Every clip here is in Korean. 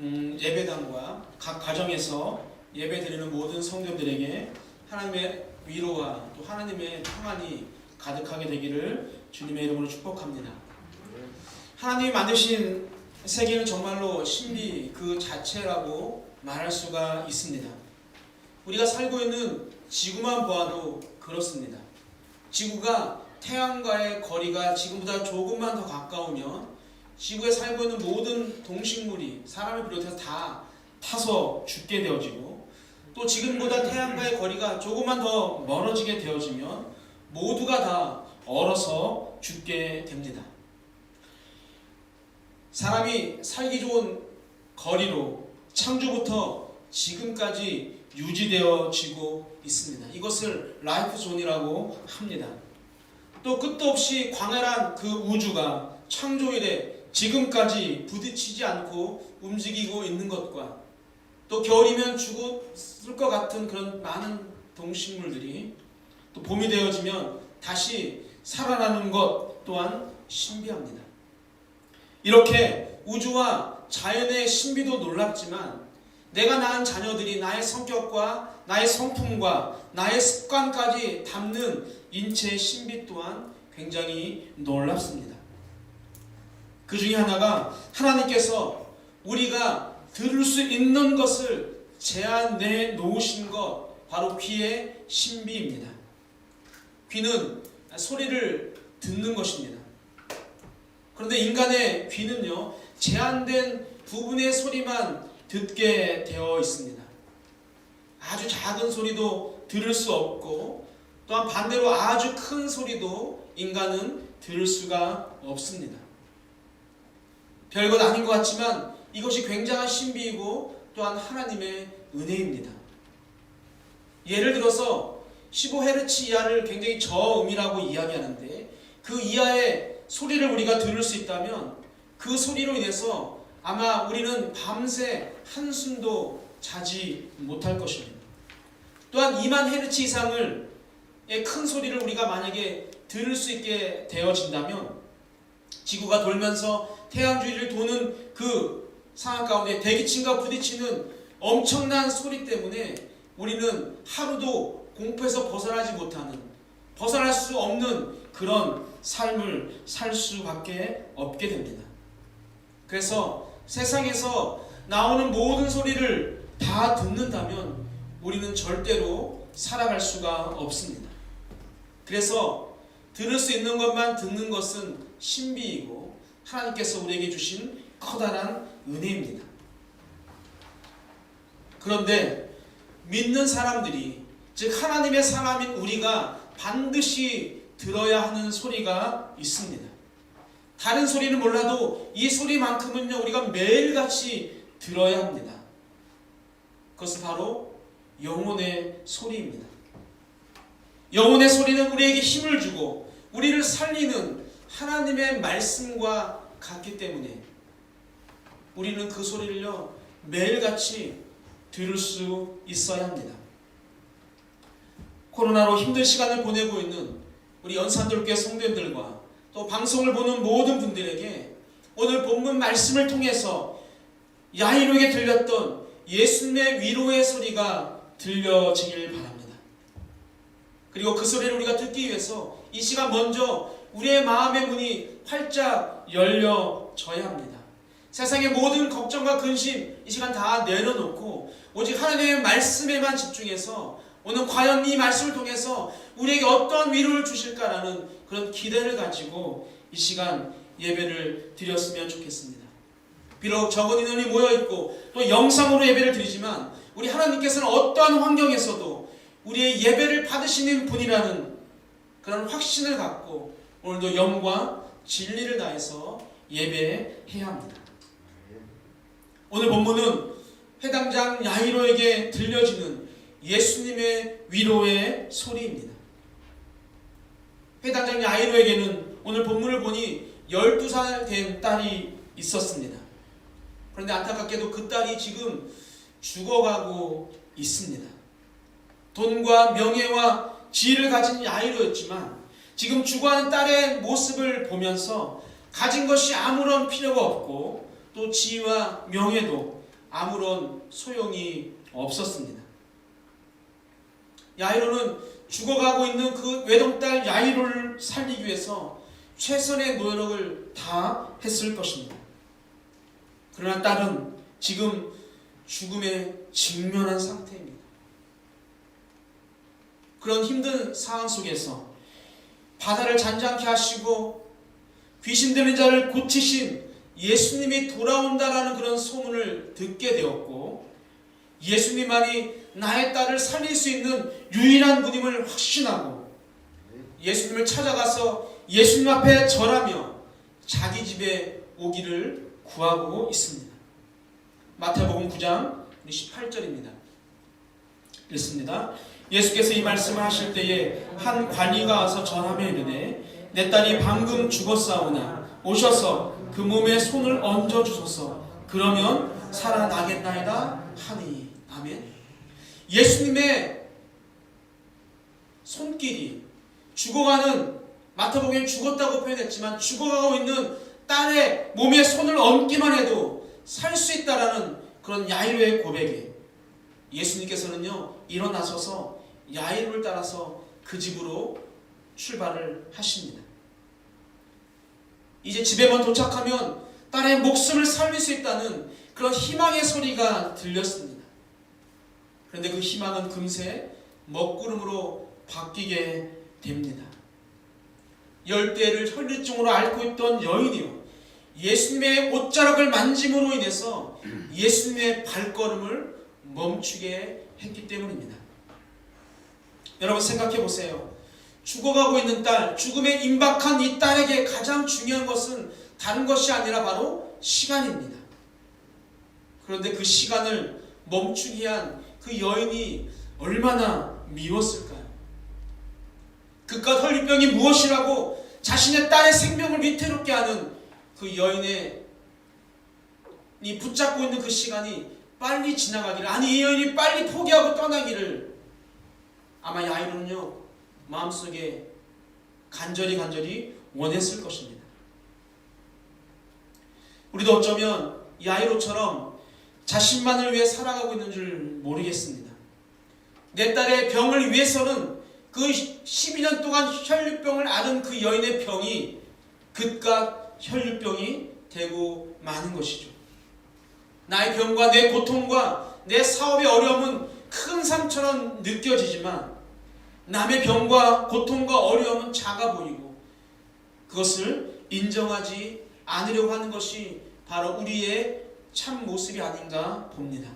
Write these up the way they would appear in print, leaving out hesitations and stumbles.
예배당과 각 가정에서 예배드리는 모든 성도들에게 하나님의 위로와 또 하나님의 평안이 가득하게 되기를 주님의 이름으로 축복합니다. 하나님이 만드신 세계는 정말로 신비 그 자체라고 말할 수가 있습니다. 우리가 살고 있는 지구만 보아도 그렇습니다. 지구가 태양과의 거리가 지금보다 조금만 더 가까우면 지구에 살고 있는 모든 동식물이 사람을 비롯해서 다 타서 죽게 되어지고, 또 지금보다 태양과의 거리가 조금만 더 멀어지게 되어지면 모두가 다 얼어서 죽게 됩니다. 사람이 살기 좋은 거리로 창조부터 지금까지 유지되어지고 있습니다. 이것을 라이프 존이라고 합니다. 또 끝도 없이 광활한 그 우주가 창조 이래 지금까지 부딪히지 않고 움직이고 있는 것과, 또 겨울이면 죽을 것 같은 그런 많은 동식물들이 또 봄이 되어지면 다시 살아나는 것 또한 신비합니다. 이렇게 우주와 자연의 신비도 놀랍지만 내가 낳은 자녀들이 나의 성격과 나의 성품과 나의 습관까지 담는 인체의 신비 또한 굉장히 놀랍습니다. 그 중에 하나가 하나님께서 우리가 들을 수 있는 것을 제한해 놓으신 것, 바로 귀의 신비입니다. 귀는 소리를 듣는 것입니다. 그런데 인간의 귀는요, 제한된 부분의 소리만 듣게 되어 있습니다. 아주 작은 소리도 들을 수 없고, 또한 반대로 아주 큰 소리도 인간은 들을 수가 없습니다. 별것 아닌 것 같지만 이것이 굉장한 신비이고 또한 하나님의 은혜입니다. 예를 들어서 15Hz 이하를 굉장히 저음이라고 이야기하는데, 그 이하의 소리를 우리가 들을 수 있다면 그 소리로 인해서 아마 우리는 밤새 한숨도 자지 못할 것입니다. 또한 20,000Hz 이상의 큰 소리를 우리가 만약에 들을 수 있게 되어진다면 지구가 돌면서 태양 주위를 도는 그 상황 가운데 대기층과 부딪히는 엄청난 소리 때문에 우리는 하루도 공포에서 벗어날 수 없는 그런 삶을 살 수밖에 없게 됩니다. 그래서 세상에서 나오는 모든 소리를 다 듣는다면 우리는 절대로 살아갈 수가 없습니다. 그래서 들을 수 있는 것만 듣는 것은 신비이고 하나님께서 우리에게 주신 커다란 은혜입니다. 그런데 믿는 사람들이, 즉 하나님의 사람인 우리가 반드시 들어야 하는 소리가 있습니다. 다른 소리는 몰라도 이 소리만큼은요, 우리가 매일같이 들어야 합니다. 그것은 바로 영혼의 소리입니다. 영혼의 소리는 우리에게 힘을 주고 우리를 살리는 하나님의 말씀과 같기 때문에 우리는 그 소리를요, 매일같이 들을 수 있어야 합니다. 코로나로 힘든 시간을 보내고 있는 우리 연산돌교회 성도님들과 또 방송을 보는 모든 분들에게 오늘 본문 말씀을 통해서 야이로에게 들렸던 예수님의 위로의 소리가 들려지길 바랍니다. 그리고 그 소리를 우리가 듣기 위해서 이 시간 먼저 우리의 마음의 문이 활짝 열려져야 합니다. 세상의 모든 걱정과 근심 이 시간 다 내려놓고 오직 하나님의 말씀에만 집중해서 오늘 과연 이 말씀을 통해서 우리에게 어떤 위로를 주실까라는 그런 기대를 가지고 이 시간 예배를 드렸으면 좋겠습니다. 비록 적은 인원이 모여있고 또 영상으로 예배를 드리지만 우리 하나님께서는 어떠한 환경에서도 우리의 예배를 받으시는 분이라는 그런 확신을 갖고 오늘도 영과 진리를 다해서 예배해야 합니다. 오늘 본문은 회당장 야이로에게 들려지는 예수님의 위로의 소리입니다. 회당장 야이로에게는 오늘 본문을 보니 12살 된 딸이 있었습니다. 그런데 안타깝게도 그 딸이 지금 죽어가고 있습니다. 돈과 명예와 지위를 가진 야이로였지만 지금 죽어가는 딸의 모습을 보면서 가진 것이 아무런 필요가 없고 또 지위와 명예도 아무런 소용이 없었습니다. 야이로는 죽어가고 있는 그 외동딸 야이로를 살리기 위해서 최선의 노력을 다 했을 것입니다. 그러나 딸은 지금 죽음에 직면한 상태입니다. 그런 힘든 상황 속에서 바다를 잔잔케 하시고 귀신 들린 자를 고치신 예수님이 돌아온다라는 그런 소문을 듣게 되었고, 예수님만이 나의 딸을 살릴 수 있는 유일한 분임을 확신하고 예수님을 찾아가서 예수님 앞에 절하며 자기 집에 오기를 구하고 있습니다. 마태복음 9장 18절입니다. 읽습니다. 예수께서 이 말씀을 하실 때에 한 관리가 와서 전하며 이르되 내 딸이 방금 죽었사오나 오셔서 그 몸에 손을 얹어 주소서. 그러면 살아나겠나이다 하니. 아멘. 예수님의 손길이 죽어가는, 마태복음에 죽었다고 표현했지만 죽어가고 있는 딸의 몸에 손을 얹기만 해도 살 수 있다라는 그런 야이로의 고백에 예수님께서는요 일어나셔서 야이로를 따라서 그 집으로 출발을 하십니다. 이제 집에만 도착하면 딸의 목숨을 살릴 수 있다는 그런 희망의 소리가 들렸습니다. 그런데 그 희망은 금세 먹구름으로 바뀌게 됩니다. 열대를 혈류증으로 앓고 있던 여인이요, 예수님의 옷자락을 만짐으로 인해서 예수님의 발걸음을 멈추게 했기 때문입니다. 여러분 생각해 보세요. 죽어가고 있는 딸, 죽음에 임박한 이 딸에게 가장 중요한 것은 다른 것이 아니라 바로 시간입니다. 그런데 그 시간을 멈추게 한 그 여인이 얼마나 미웠을까요? 그깟 혈류병이 무엇이라고 자신의 딸의 생명을 위태롭게 하는 그 여인의 붙잡고 있는 그 시간이 빨리 지나가기를, 아니 이 여인이 빨리 포기하고 떠나기를 아마 야이로는요 마음속에 간절히 원했을 것입니다. 우리도 어쩌면 야이로처럼 자신만을 위해 살아가고 있는 줄 모르겠습니다. 내 딸의 병을 위해서는 그 12년 동안 혈류병을 앓은 그 여인의 병이 그깟 혈류병이 되고 마는 것이죠. 나의 병과 내 고통과 내 사업의 어려움은 큰 삶처럼 느껴지지만 남의 병과 고통과 어려움은 작아 보이고 그것을 인정하지 않으려고 하는 것이 바로 우리의 참 모습이 아닌가 봅니다.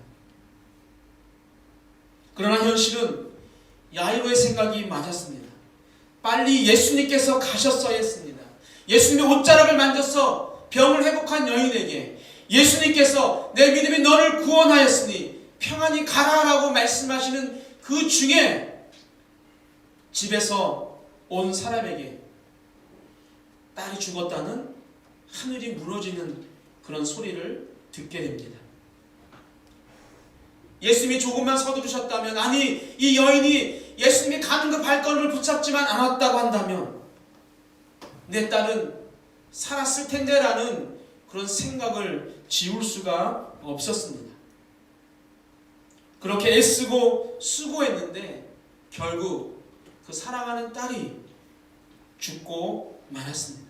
그러나 현실은 야이로의 생각이 맞았습니다. 빨리 예수님께서 가셨어야 했습니다. 예수님의 옷자락을 만져서 병을 회복한 여인에게 예수님께서 내 믿음이 너를 구원하였으니 평안히 가라라고 말씀하시는 그 중에 집에서 온 사람에게 딸이 죽었다는 하늘이 무너지는 그런 소리를 듣게 됩니다. 예수님이 조금만 서두르셨다면, 아니 이 여인이 예수님이 가는 그 발걸음을 붙잡지만 않았다고 한다면 내 딸은 살았을 텐데라는 그런 생각을 지울 수가 없었습니다. 그렇게 애쓰고 수고했는데 결국 그 사랑하는 딸이 죽고 말았습니다.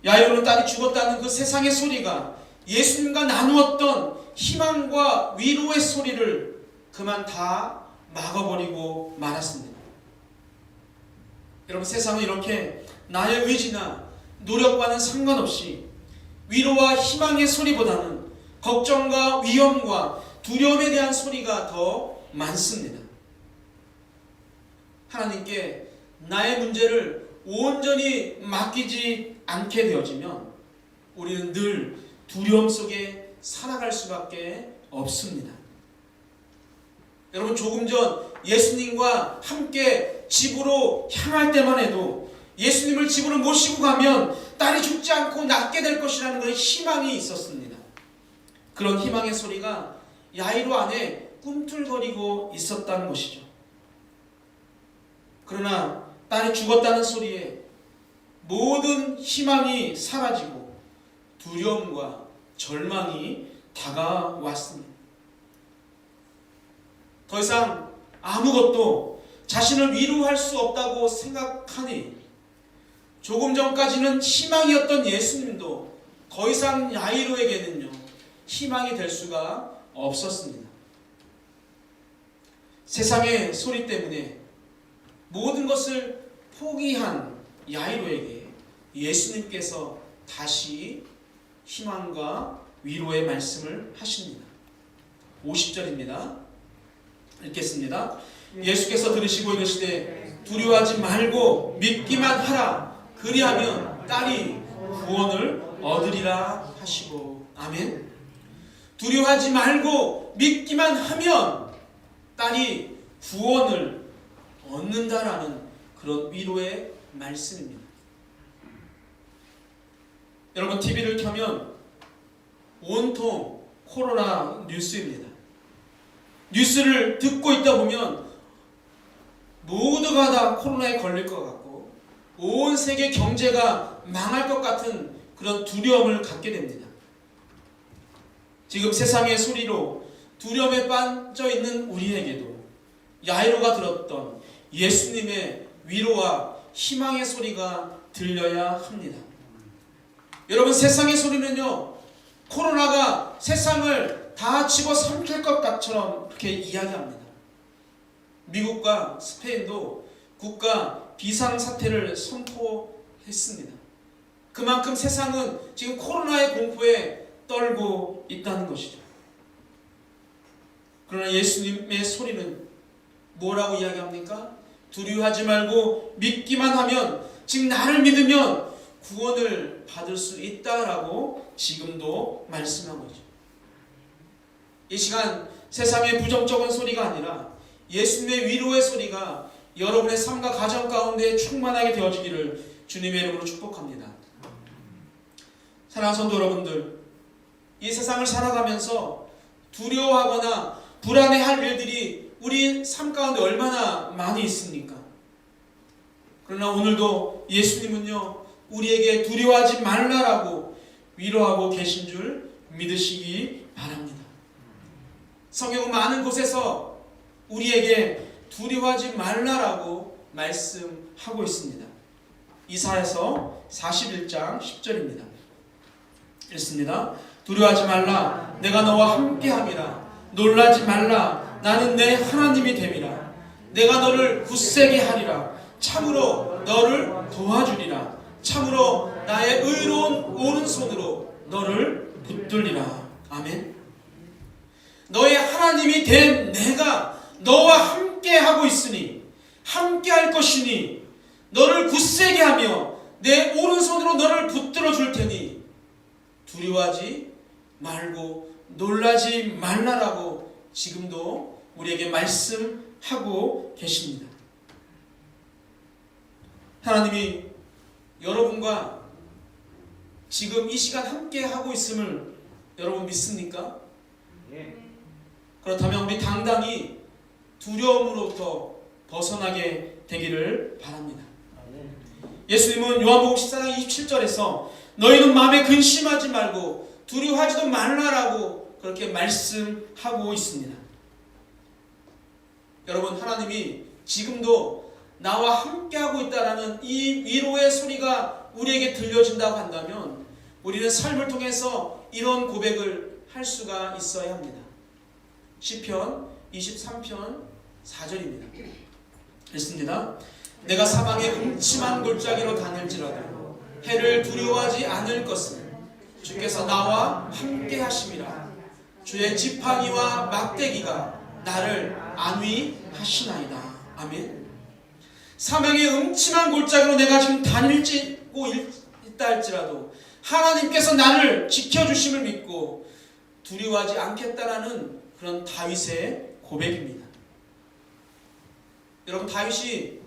야이로는 딸이 죽었다는 그 세상의 소리가 예수님과 나누었던 희망과 위로의 소리를 그만 다 막아버리고 말았습니다. 여러분 세상은 이렇게 나의 의지나 노력과는 상관없이 위로와 희망의 소리보다는 걱정과 위험과 두려움에 대한 소리가 더 많습니다. 하나님께 나의 문제를 온전히 맡기지 않게 되어지면 우리는 늘 두려움 속에 살아갈 수밖에 없습니다. 여러분 조금 전 예수님과 함께 집으로 향할 때만 해도 예수님을 집으로 모시고 가면 딸이 죽지 않고 낫게 될 것이라는 그런 희망이 있었습니다. 그런 희망의 소리가 야이로 안에 꿈틀거리고 있었다는 것이죠. 그러나 딸이 죽었다는 소리에 모든 희망이 사라지고 두려움과 절망이 다가왔습니다. 더 이상 아무것도 자신을 위로할 수 없다고 생각하니 조금 전까지는 희망이었던 예수님도 더 이상 야이로에게는요 희망이 될 수가 없었습니다. 세상의 소리 때문에 모든 것을 포기한 야이로에게 예수님께서 다시 희망과 위로의 말씀을 하십니다. 50절입니다. 읽겠습니다. 예수께서 들으시고 이르시되 두려워하지 말고 믿기만 하라. 그리하면 딸이 구원을 얻으리라 하시고. 아멘. 두려워하지 말고 믿기만 하면 딸이 구원을 얻는다라는 그런 위로의 말씀입니다. 여러분 TV를 켜면 온통 코로나 뉴스입니다. 뉴스를 듣고 있다 보면 모두가 다 코로나에 걸릴 것 같고 온 세계 경제가 망할 것 같은 그런 두려움을 갖게 됩니다. 지금 세상의 소리로 두려움에 빠져 있는 우리에게도 야이로가 들었던 예수님의 위로와 희망의 소리가 들려야 합니다. 여러분 세상의 소리는요 코로나가 세상을 다 집어삼킬 것 같처럼 그렇게 이야기합니다. 미국과 스페인도 국가 비상사태를 선포했습니다. 그만큼 세상은 지금 코로나의 공포에 떨고 있다는 것이죠. 그러나 예수님의 소리는 뭐라고 이야기합니까? 두려워하지 말고 믿기만 하면, 즉 나를 믿으면 구원을 받을 수 있다라고 지금도 말씀한 거죠. 이 시간 세상의 부정적인 소리가 아니라 예수님의 위로의 소리가 여러분의 삶과 가정 가운데 충만하게 되어지기를 주님의 이름으로 축복합니다. 사랑하는 성도 여러분들, 이 세상을 살아가면서 두려워하거나 불안해할 일들이 우리 삶 가운데 얼마나 많이 있습니까? 그러나 오늘도 예수님은요 우리에게 두려워하지 말라라고 위로하고 계신 줄 믿으시기 바랍니다. 성경은 많은 곳에서 우리에게 두려워하지 말라라고 말씀하고 있습니다. 이사야서 41장 10절입니다. 읽습니다. 두려워하지 말라, 내가 너와 함께함이라. 놀라지 말라, 나는 내 하나님이 됨이라. 내가 너를 굳세게 하리라. 참으로 너를 도와주리라. 참으로 나의 의로운 오른손으로 너를 붙들리라. 아멘. 너의 하나님이 된 내가 너와 함께하고 있으니, 함께할 것이니, 너를 굳세게 하며 내 오른손으로 너를 붙들어 줄 테니 두려워하지 말고 놀라지 말라라고 지금도 우리에게 말씀하고 계십니다. 하나님이 여러분과 지금 이 시간 함께 하고 있음을 여러분 믿습니까? 그렇다면 우리 당당히 두려움으로부터 벗어나게 되기를 바랍니다. 예수님은 요한복음 14장 27절에서 너희는 마음에 근심하지 말고 두려워하지도 말라라고 그렇게 말씀하고 있습니다. 여러분, 하나님이 지금도 나와 함께하고 있다라는 이 위로의 소리가 우리에게 들려진다고 한다면 우리는 삶을 통해서 이런 고백을 할 수가 있어야 합니다. 시편 23편 4절입니다. 읽습니다. 내가 사방에 음침한 골짜기로 다닐지라도 해를 두려워하지 않을 것은 주께서 나와 함께 하심이라. 주의 지팡이와 막대기가 나를 안위하시나이다. 아멘. 사망의 음침한 골짜기로 내가 지금 다니고 있다 할지라도 하나님께서 나를 지켜주심을 믿고 두려워하지 않겠다라는 그런 다윗의 고백입니다. 여러분, 다윗이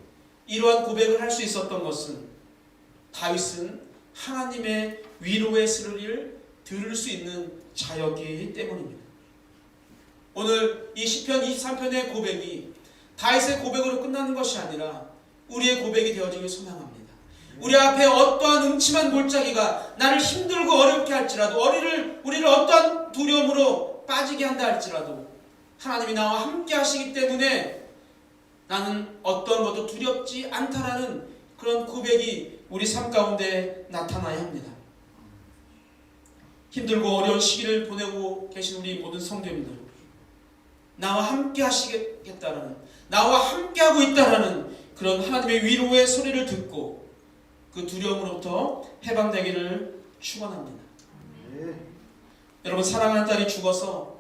이러한 고백을 할 수 있었던 것은 다윗은 하나님의 위로의 소리를 들을 수 있는 자였기 때문입니다. 오늘 이 시편 23편의 고백이 다윗의 고백으로 끝나는 것이 아니라 우리의 고백이 되어지길 소망합니다. 우리 앞에 어떠한 음침한 골짜기가 나를 힘들고 어렵게 할지라도 우리를 어떠한 두려움으로 빠지게 한다 할지라도 하나님이 나와 함께 하시기 때문에 나는 어떠한 것도 두렵지 않다라는 그런 고백이 우리 삶 가운데 나타나야 합니다. 힘들고 어려운 시기를 보내고 계신 우리 모든 성도님들, 나와 함께 하시겠다라는, 나와 함께 하고 있다라는 그런 하나님의 위로의 소리를 듣고 그 두려움으로부터 해방되기를 축원합니다. 여러분, 사랑하는 딸이 죽어서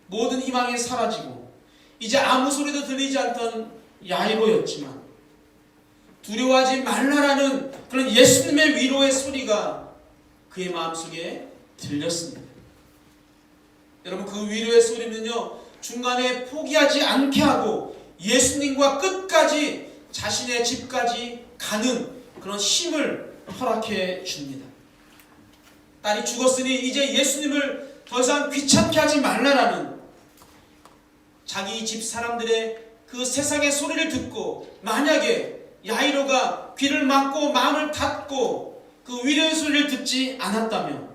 모든 희망이 사라지고 이제 아무 소리도 들리지 않던 야이로였지만 두려워하지 말라라는 그런 예수님의 위로의 소리가 그의 마음속에 들렸습니다. 여러분, 그 위로의 소리는요, 중간에 포기하지 않게 하고 예수님과 끝까지 자신의 집까지 가는 그런 힘을 허락해 줍니다. 딸이 죽었으니 이제 예수님을 더 이상 귀찮게 하지 말라라는 자기 집 사람들의 그 세상의 소리를 듣고 만약에 야이로가 귀를 막고 마음을 닫고 그 위로의 소리를 듣지 않았다면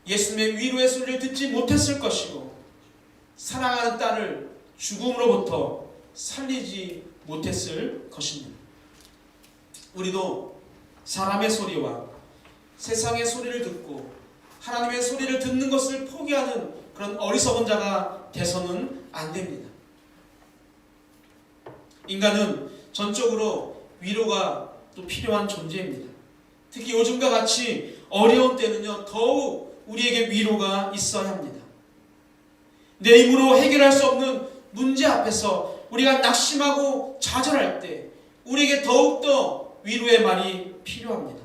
예수님의 위로의 소리를 듣지 못했을 것이고 사랑하는 딸을 죽음으로부터 살리지 못했을 것입니다. 우리도 사람의 소리와 세상의 소리를 듣고 하나님의 소리를 듣는 것을 포기하는 그런 어리석은 자가 돼서는 안 됩니다. 인간은 전적으로 위로가 또 필요한 존재입니다. 특히 요즘과 같이 어려운 때는요, 더욱 우리에게 위로가 있어야 합니다. 내 힘으로 해결할 수 없는 문제 앞에서 우리가 낙심하고 좌절할 때 우리에게 더욱더 위로의 말이 필요합니다.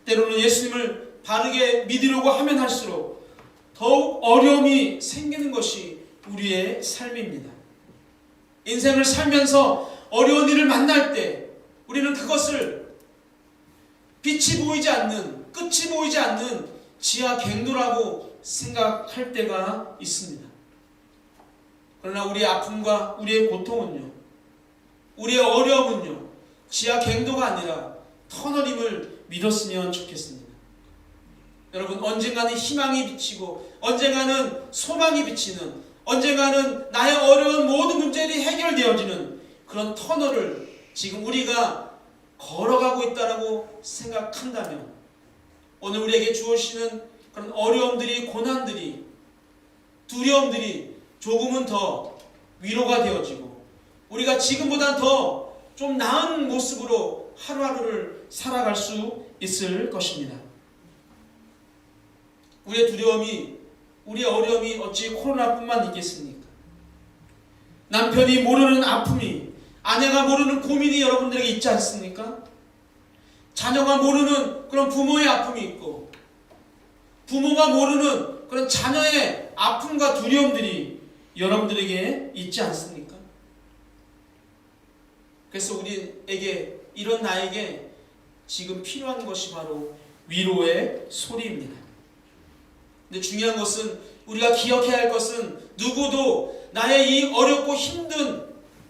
때로는 예수님을 바르게 믿으려고 하면 할수록 더욱 어려움이 생기는 것이 우리의 삶입니다. 인생을 살면서 어려운 일을 만날 때 우리는 그것을 빛이 보이지 않는, 끝이 보이지 않는 지하 갱도라고 생각할 때가 있습니다. 그러나 우리의 아픔과 우리의 고통은요, 우리의 어려움은요, 지하 갱도가 아니라 터널임을 믿었으면 좋겠습니다. 여러분, 언젠가는 희망이 비치고 언젠가는 소망이 비치는, 언젠가는 나의 어려운 모든 문제들이 해결되어지는 그런 터널을 지금 우리가 걸어가고 있다고 생각한다면 오늘 우리에게 주어지는 그런 어려움들이, 고난들이, 두려움들이 조금은 더 위로가 되어지고 우리가 지금보다 더 좀 나은 모습으로 하루하루를 살아갈 수 있을 것입니다. 우리의 두려움이, 우리의 어려움이 어찌 코로나뿐만 있겠습니까? 남편이 모르는 아픔이, 아내가 모르는 고민이 여러분들에게 있지 않습니까? 자녀가 모르는 그런 부모의 아픔이 있고 부모가 모르는 그런 자녀의 아픔과 두려움들이 여러분들에게 있지 않습니까? 그래서 우리에게, 이런 나에게 지금 필요한 것이 바로 위로의 소리입니다. 근데 중요한 것은, 우리가 기억해야 할 것은 누구도 나의 이 어렵고 힘든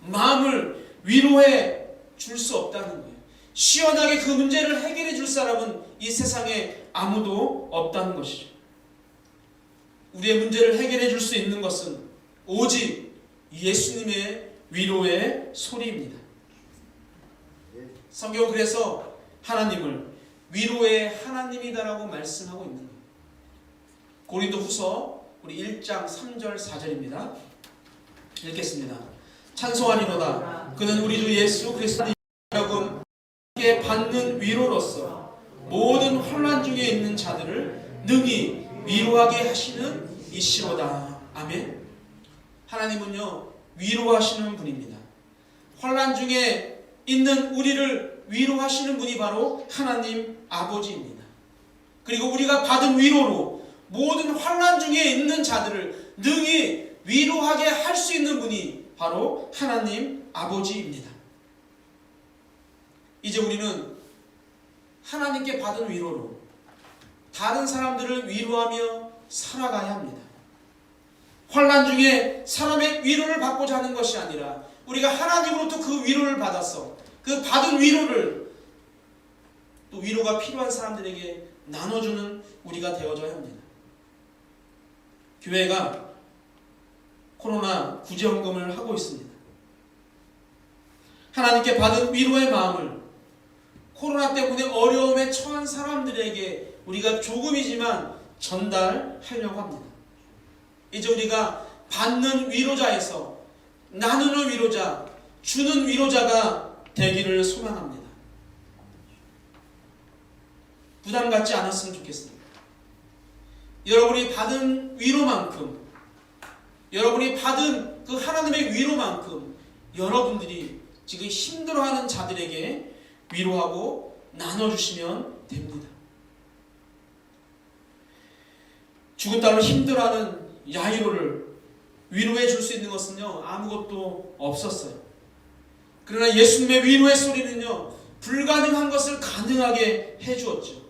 마음을 위로해 줄 수 없다는 거예요. 시원하게 그 문제를 해결해 줄 사람은 이 세상에 아무도 없다는 것이죠. 우리의 문제를 해결해 줄 수 있는 것은 오직 예수님의 위로의 소리입니다. 성경은 그래서 하나님을 위로의 하나님이다라고 말씀하고 있는 거예요. 고린도후서 우리 1장 3절 4절입니다. 읽겠습니다. 찬송하리로다. 그는 우리 주 예수 그리스도의 여러분께 받는 위로로서 모든 혼란 중에 있는 자들을 능히 위로하게 하시는 이시로다. 아멘. 하나님은요, 위로하시는 분입니다. 혼란 중에 있는 우리를 위로하시는 분이 바로 하나님 아버지입니다. 그리고 우리가 받은 위로로 모든 환난 중에 있는 자들을 능히 위로하게 할 수 있는 분이 바로 하나님 아버지입니다. 이제 우리는 하나님께 받은 위로로 다른 사람들을 위로하며 살아가야 합니다. 환난 중에 사람의 위로를 받고자 하는 것이 아니라 우리가 하나님으로부터 그 위로를 받아서 그 받은 위로를 또 위로가 필요한 사람들에게 나눠주는 우리가 되어져야 합니다. 교회가 코로나 구제헌금을 하고 있습니다. 하나님께 받은 위로의 마음을 코로나 때문에 어려움에 처한 사람들에게 우리가 조금이지만 전달하려고 합니다. 이제 우리가 받는 위로자에서 나누는 위로자, 주는 위로자가 되기를 소망합니다. 부담 갖지 않았으면 좋겠습니다. 여러분이 받은 위로만큼, 여러분이 받은 그 하나님의 위로만큼 여러분들이 지금 힘들어하는 자들에게 위로하고 나눠주시면 됩니다. 죽은 딸로 힘들어하는 야이로를 위로해 줄 수 있는 것은요, 아무것도 없었어요. 그러나 예수님의 위로의 소리는요, 불가능한 것을 가능하게 해주었죠.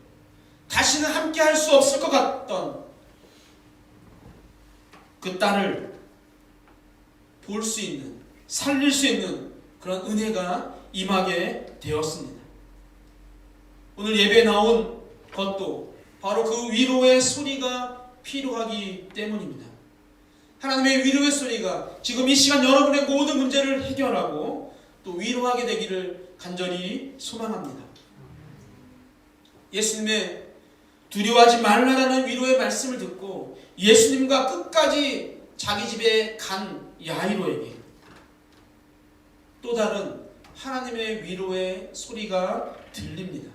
다시는 함께 할 수 없을 것 같던 그 딸을 볼 수 있는, 살릴 수 있는 그런 은혜가 임하게 되었습니다. 오늘 예배에 나온 것도 바로 그 위로의 소리가 필요하기 때문입니다. 하나님의 위로의 소리가 지금 이 시간 여러분의 모든 문제를 해결하고 또 위로하게 되기를 간절히 소망합니다. 예수님의 두려워하지 말라라는 위로의 말씀을 듣고 예수님과 끝까지 자기 집에 간 야이로에게 또 다른 하나님의 위로의 소리가 들립니다.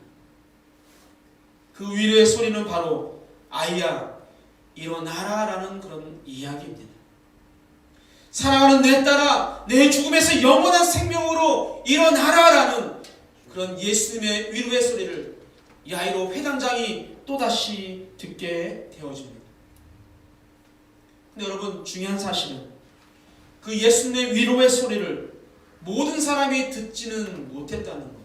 그 위로의 소리는 바로 아이야 일어나라 라는 그런 이야기입니다. 사랑하는 내 딸아 내 죽음에서 영원한 생명으로 일어나라 라는 그런 예수님의 위로의 소리를 야이로 회당장이 또다시 듣게 되어집니다. 근데 여러분 중요한 사실은 그 예수님의 위로의 소리를 모든 사람이 듣지는 못했다는 거예요.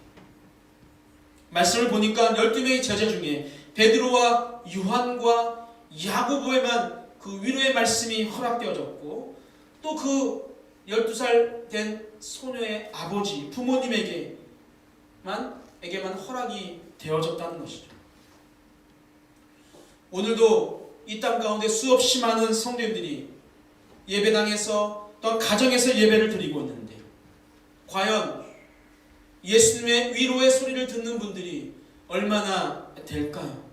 말씀을 보니까 12명의 제자 중에 베드로와 요한과 야고보에만 그 위로의 말씀이 허락되어졌고 또 그 12살 된 소녀의 아버지 부모님에게만 허락이 되어졌다는 것이죠. 오늘도 이 땅 가운데 수없이 많은 성도님들이 예배당에서 또한 가정에서 예배를 드리고 있는데 과연 예수님의 위로의 소리를 듣는 분들이 얼마나 될까요?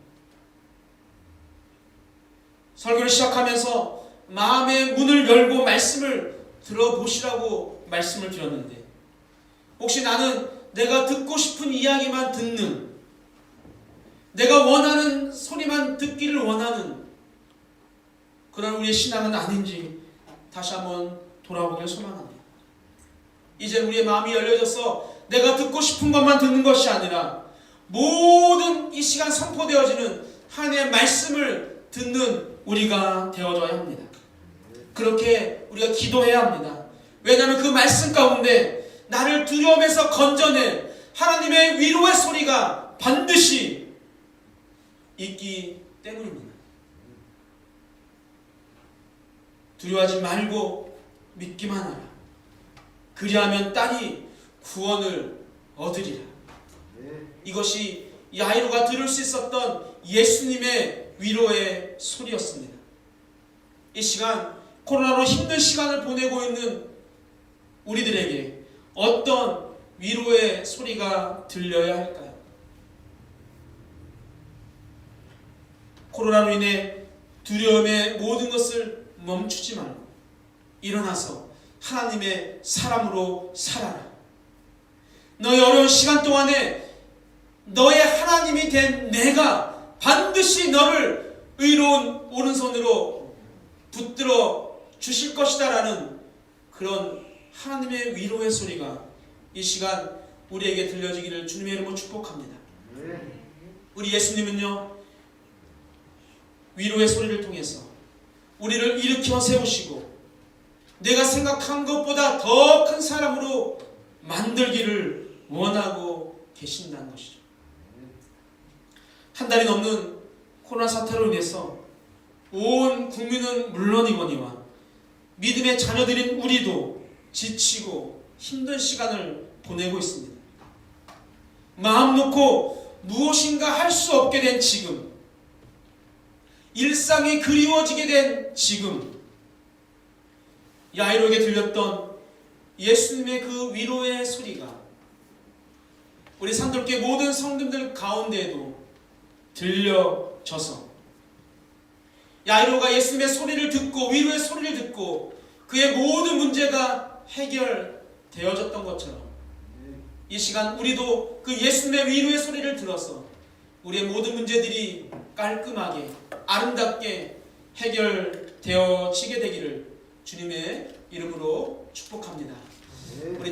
설교를 시작하면서 마음의 문을 열고 말씀을 들어보시라고 말씀을 드렸는데 혹시 나는 내가 듣고 싶은 이야기만 듣는 내가 원하는 소리만 듣기를 원하는 그런 우리의 신앙은 아닌지 다시 한번 돌아보길 소망합니다. 이제 우리의 마음이 열려져서 내가 듣고 싶은 것만 듣는 것이 아니라 모든 이 시간 선포되어지는 하나님의 말씀을 듣는 우리가 되어져야 합니다. 그렇게 우리가 기도해야 합니다. 왜냐하면 그 말씀 가운데 나를 두려움에서 건져낼 하나님의 위로의 소리가 반드시 있기 때문입니다. 두려워하지 말고 믿기만 하라. 그리하면 딸이 구원을 얻으리라. 이것이 야이로가 들을 수 있었던 예수님의 위로의 소리였습니다. 이 시간 코로나로 힘든 시간을 보내고 있는 우리들에게 어떤 위로의 소리가 들려야 할까요? 코로나로 인해 두려움의 모든 것을 멈추지 말고 일어나서 하나님의 사람으로 살아라. 너의 어려운 시간 동안에 너의 하나님이 된 내가 반드시 너를 의로운 오른손으로 붙들어 주실 것이다 라는 그런 하나님의 위로의 소리가 이 시간 우리에게 들려지기를 주님의 이름으로 축복합니다. 우리 예수님은요 위로의 소리를 통해서 우리를 일으켜 세우시고 내가 생각한 것보다 더 큰 사람으로 만들기를 원하고 계신다는 것이죠. 한 달이 넘는 코로나 사태로 인해서 온 국민은 물론이거니와 믿음의 자녀들인 우리도 지치고 힘든 시간을 보내고 있습니다. 마음 놓고 무엇인가 할 수 없게 된 지금, 일상이 그리워지게 된 지금, 야이로에게 들렸던 예수님의 그 위로의 소리가 우리 산돌교회 모든 성도들 가운데에도 들려져서 야이로가 예수님의 소리를 듣고 위로의 소리를 듣고 그의 모든 문제가 해결되어졌던 것처럼 이 시간 우리도 그 예수님의 위로의 소리를 들어서 우리의 모든 문제들이 깔끔하게 아름답게 해결되어지게 되기를 주님의 이름으로 축복합니다. 우리 다